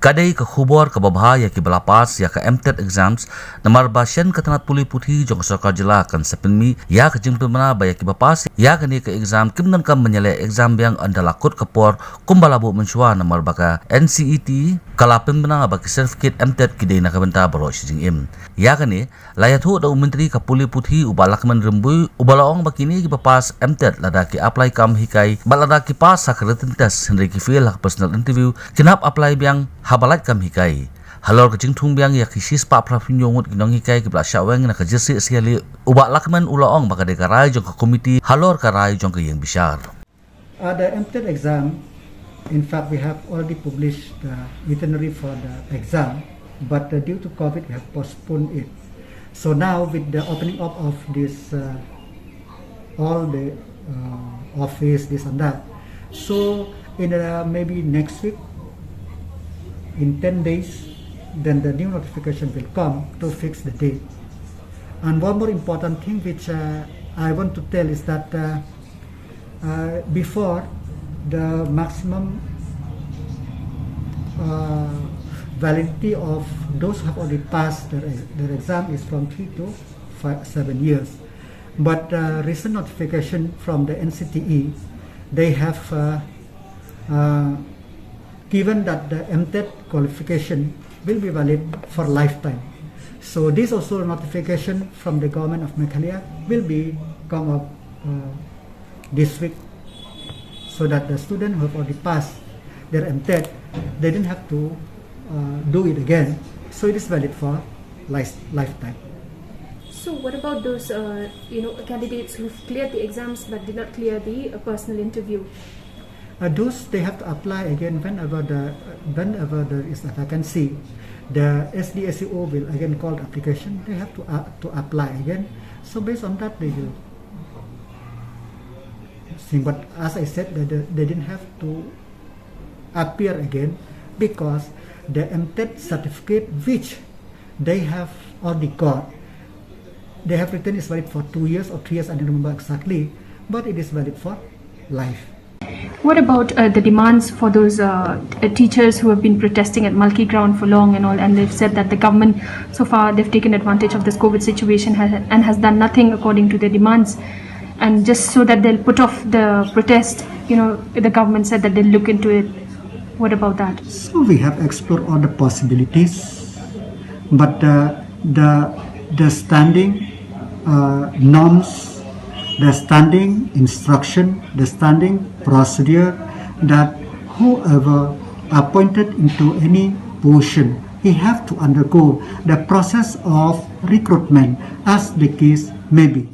Kadai ke khubor ke babha ya ki belapas ya ke MTET exams namar basyan ke tanat puli puthi jong sarkar jila kan sepinmi ya ke jing pemana ya ki bapas ya ke ni ke exam kimnan kam menyele exam yang anda lakut ke por kumbalabu mensua namar baka NCET kalapin bena baki certificate MTET ki dei na kabenta baro shijing im ya ke ni layathu da menteri ke puli puthi ubalak men rembui ubalaong bakini ki bapas MTET lada ki apply kam hikai balada ki pas sakretin test hendri ki feel personal interview kinap apply biang habalat kam hikai halor kecing tung biang ya kisis pa prafinyongut ginong hikai ki bla syaweng na kajesi sekali ubak lakman ulaong baka de karai jong ke komiti halor karai jong ke yang besar. The MTET exam, in fact we have already published the itinerary for the exam, but due to COVID we have postponed it. So now with the opening up of this all the office, this and that, so in maybe next week, in 10 days, then the new notification will come to fix the date. And one more important thing which I want to tell is that before the maximum validity of those who have already passed their exam is from 3 to 7 years. But recent notification from the NCTE, they have given that the MTET qualification will be valid for lifetime. So this also notification from the government of Meghalaya will be come up this week, so that the students who have already passed their MTET, they didn't have to do it again. So it is valid for lifetime. So what about those candidates who've cleared the exams but did not clear the personal interview? Those they have to apply again whenever there is a vacancy. The SDSEO will again call the application. They have to apply again. So based on that they will see. But as I said, they didn't have to appear again because the MTET certificate which they have already got, they have written is valid for 2 years or 3 years. I don't remember exactly, but it is valid for life. What about the demands for those teachers who have been protesting at Mulki Ground for long and all, and they've said that the government so far they've taken advantage of this COVID situation and has done nothing according to their demands, and just so that they'll put off the protest, the government said that they'll look into it. What about that? So we have explored all the possibilities, but the standing norms, the standing instruction, the standing procedure that whoever appointed into any position, he have to undergo the process of recruitment as the case may be.